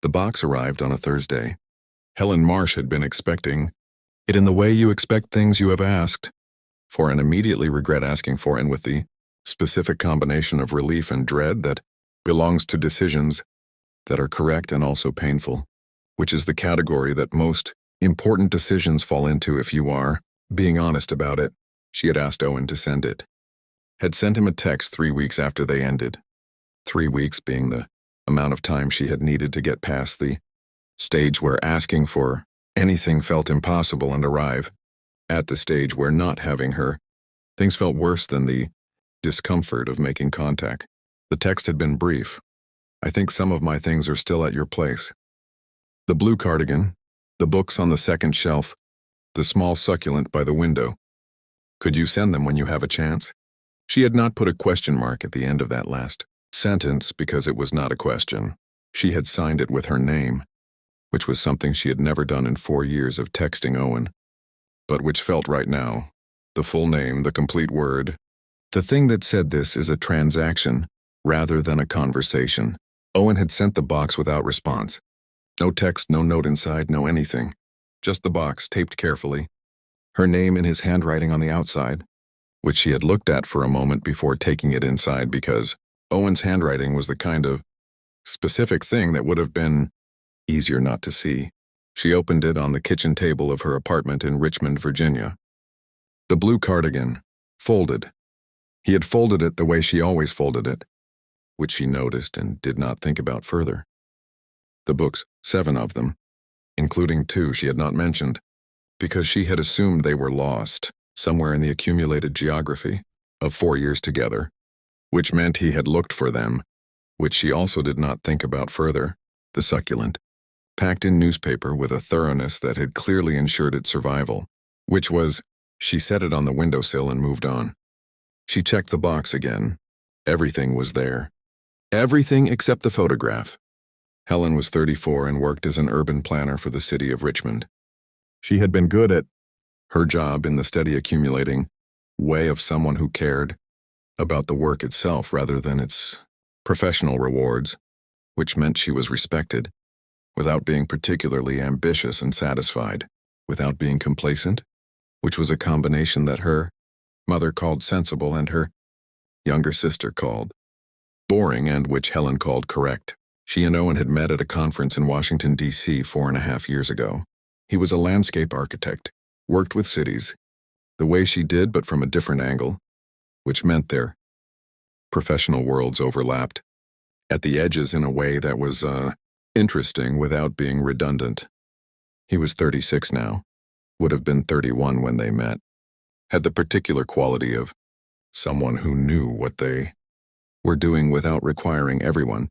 The box arrived on a Thursday. Helen Marsh had been expecting it in the way you expect things you have asked for and immediately regret asking for, and with the specific combination of relief and dread that belongs to decisions that are correct and also painful, which is the category that most important decisions fall into if you are being honest about it. She had asked Owen to send it. Had sent him a text 3 weeks after they ended. 3 weeks being the amount of time she had needed to get past the stage where asking for anything felt impossible and arrive at the stage where not having her things felt worse than the discomfort of making contact. The text had been brief. I think some of my things are still at your place. The blue cardigan, the books on the second shelf, the small succulent by the window. Could you send them when you have a chance? She had not put a question mark at the end of that last sentence because it was not a question. She had signed it with her name, which was something she had never done in 4 years of texting Owen, but which felt right now. The full name, the complete word. The thing that said this is a transaction rather than a conversation. Owen had sent the box without response. No text, no note inside, no anything. Just the box, taped carefully. Her name in his handwriting on the outside, which she had looked at for a moment before taking it inside because Owen's handwriting was the kind of specific thing that would have been easier not to see. She opened it on the kitchen table of her apartment in Richmond, Virginia. The blue cardigan, folded. He had folded it the way she always folded it, which she noticed and did not think about further. The books, 7 of them, including 2 she had not mentioned, because she had assumed they were lost somewhere in the accumulated geography of 4 years together, which meant he had looked for them, which she also did not think about further. The succulent, packed in newspaper with a thoroughness that had clearly ensured its survival, which was, she set it on the windowsill and moved on. She checked the box again. Everything was there. Everything except the photograph. Helen was 34 and worked as an urban planner for the city of Richmond. She had been good at her job in the steady accumulating way of someone who cared about the work itself rather than its professional rewards, which meant she was respected, without being particularly ambitious and satisfied, without being complacent, which was a combination that her mother called sensible and her younger sister called boring and which Helen called correct. She and Owen had met at a conference in Washington, D.C. 4.5 years ago. He was a landscape architect, worked with cities, the way she did but from a different angle, which meant their professional worlds overlapped at the edges in a way that was interesting without being redundant. He was 36 now, would have been 31 when they met, had the particular quality of someone who knew what they were doing without requiring everyone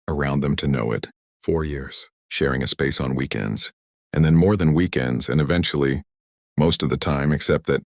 around them to know it. 4 years, sharing a space on weekends, and then more than weekends, and eventually, most of the time, except that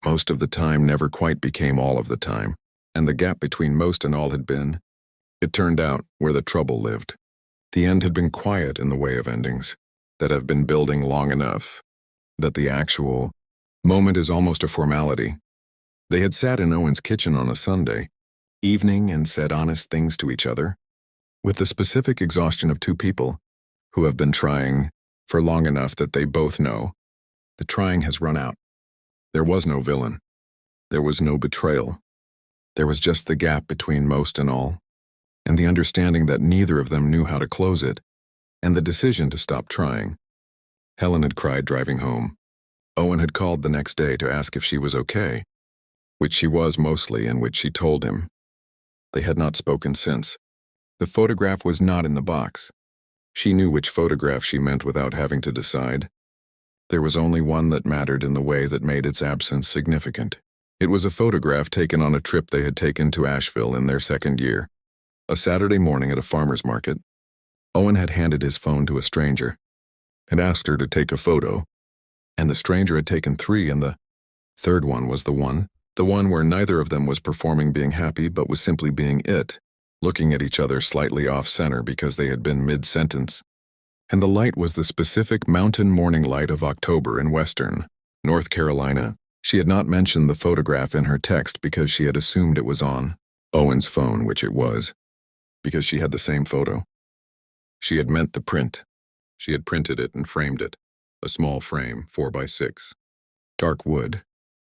most of the time never quite became all of the time, and the gap between most and all had been, it turned out, where the trouble lived. The end had been quiet in the way of endings that have been building long enough that the actual moment is almost a formality. They had sat in Owen's kitchen on a Sunday evening and said honest things to each other, with the specific exhaustion of 2 people who have been trying for long enough that they both know the trying has run out. There was no villain. There was no betrayal. There was just the gap between most and all, and the understanding that neither of them knew how to close it, and the decision to stop trying. Helen had cried driving home. Owen had called the next day to ask if she was okay, which she was mostly and which she told him. They had not spoken since. The photograph was not in the box. She knew which photograph she meant without having to decide. There was only one that mattered in the way that made its absence significant. It was a photograph taken on a trip they had taken to Asheville in their 2nd year. A Saturday morning at a farmer's market. Owen had handed his phone to a stranger and asked her to take a photo, and the stranger had taken 3, and the 3rd one was the one where neither of them was performing being happy but was simply being it, looking at each other slightly off-center because they had been mid-sentence. And the light was the specific mountain morning light of October in western North Carolina. She had not mentioned the photograph in her text because she had assumed it was on Owen's phone, which it was, because she had the same photo. She had meant the print. She had printed it and framed it, a small frame, 4x6, dark wood,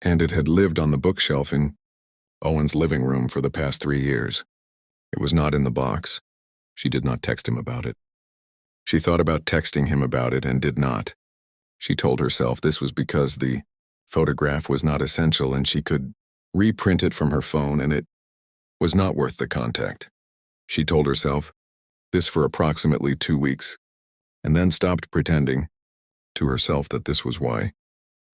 and it had lived on the bookshelf in Owen's living room for the past 3 years. It was not in the box. She did not text him about it. She thought about texting him about it and did not. She told herself this was because the photograph was not essential and she could reprint it from her phone and it was not worth the contact. She told herself this for approximately 2 weeks, and then stopped pretending to herself that this was why.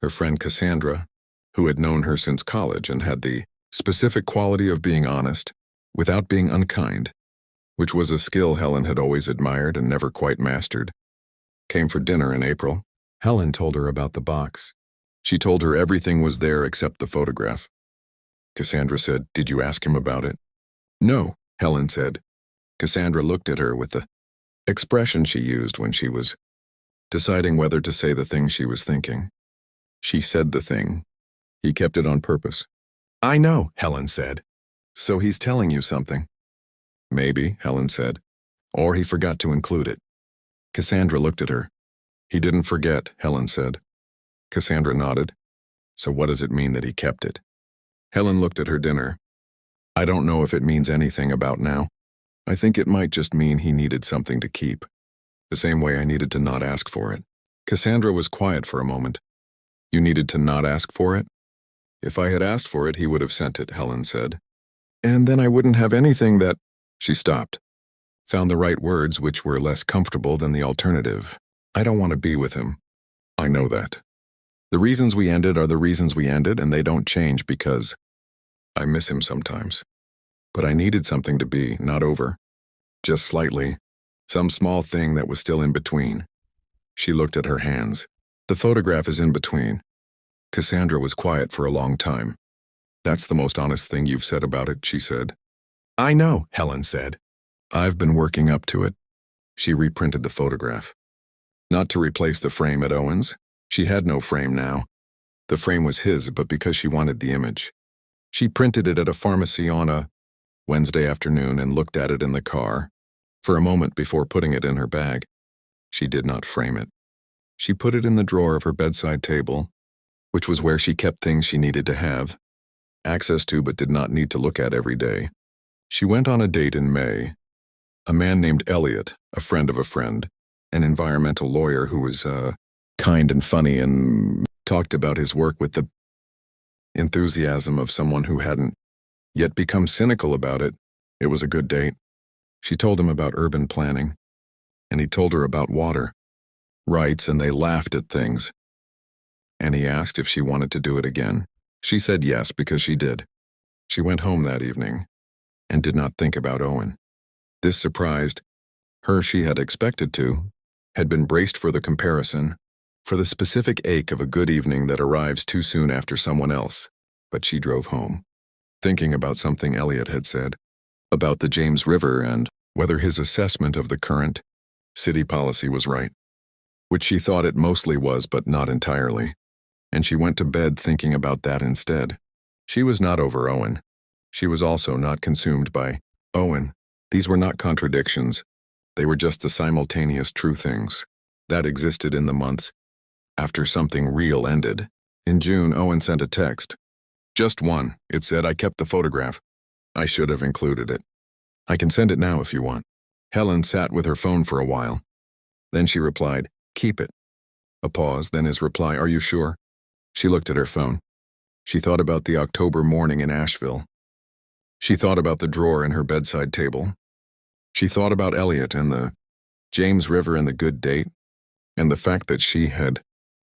Her friend Cassandra, who had known her since college and had the specific quality of being honest without being unkind, which was a skill Helen had always admired and never quite mastered, came for dinner in April. Helen told her about the box. She told her everything was there except the photograph. Cassandra said, "Did you ask him about it?" "No," Helen said. Cassandra looked at her with the expression she used when she was deciding whether to say the thing she was thinking. She said the thing. He kept it on purpose. "I know," Helen said. "So he's telling you something." "Maybe," Helen said. "Or he forgot to include it." Cassandra looked at her. "He didn't forget," Helen said. Cassandra nodded. "So what does it mean that he kept it?" Helen looked at her dinner. "I don't know if it means anything about now. I think it might just mean he needed something to keep. The same way I needed to not ask for it." Cassandra was quiet for a moment. "You needed to not ask for it?" "If I had asked for it, he would have sent it," Helen said. "And then I wouldn't have anything that—" She stopped, found the right words which were less comfortable than the alternative. "I don't want to be with him. I know that. The reasons we ended are the reasons we ended, and they don't change because I miss him sometimes. But I needed something to be, not over. Just slightly. Some small thing that was still in between." She looked at her hands. "The photograph is in between." Cassandra was quiet for a long time. "That's the most honest thing you've said about it," she said. "I know," Helen said. "I've been working up to it." She reprinted the photograph. Not to replace the frame at Owen's. She had no frame now. The frame was his, but because she wanted the image. She printed it at a pharmacy on a Wednesday afternoon and looked at it in the car for a moment before putting it in her bag. She did not frame it. She put it in the drawer of her bedside table, which was where she kept things she needed to have access to but did not need to look at every day. She went on a date in May. A man named Elliot, a friend of a friend, an environmental lawyer who was kind and funny and talked about his work with the enthusiasm of someone who hadn't yet become cynical about it. It was a good date. She told him about urban planning, and he told her about water rights, and they laughed at things. And he asked if she wanted to do it again. She said yes, because she did. She went home that evening and did not think about Owen. This surprised her. She had expected to, had been braced for the comparison, for the specific ache of a good evening that arrives too soon after someone else. But she drove home, thinking about something Elliot had said, about the James River and whether his assessment of the current city policy was right, which she thought it mostly was but not entirely. And she went to bed thinking about that instead. She was not over Owen. She was also not consumed by Owen. These were not contradictions. They were just the simultaneous true things that existed in the months after something real ended. In June, Owen sent a text. Just one. It said, "I kept the photograph. I should have included it. I can send it now if you want." Helen sat with her phone for a while. Then she replied, "Keep it." A pause, then his reply, "Are you sure?" She looked at her phone. She thought about the October morning in Asheville. She thought about the drawer in her bedside table. She thought about Elliot and the James River and the good date, and the fact that she had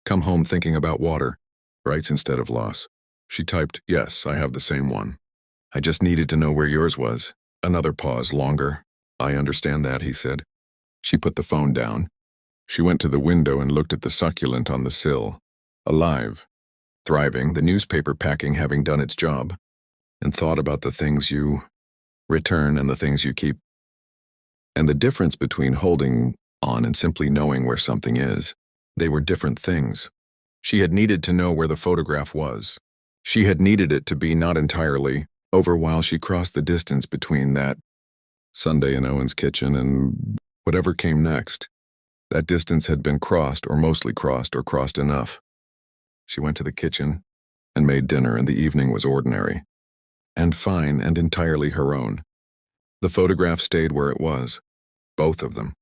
come home thinking about water rights instead of loss. She typed, "Yes, I have the same one. I just needed to know where yours was." Another pause, longer. "I understand that," he said. She put the phone down. She went to the window and looked at the succulent on the sill. Alive, thriving, the newspaper packing having done its job, and thought about the things you return and the things you keep, and the difference between holding on and simply knowing where something is. They were different things. She had needed to know where the photograph was. She had needed it to be not entirely over while she crossed the distance between that Sunday in Owen's kitchen and Whatever came next, that distance had been crossed or mostly crossed or crossed enough. She went to the kitchen and made dinner, and the evening was ordinary and fine and entirely her own. The photograph stayed where it was, both of them.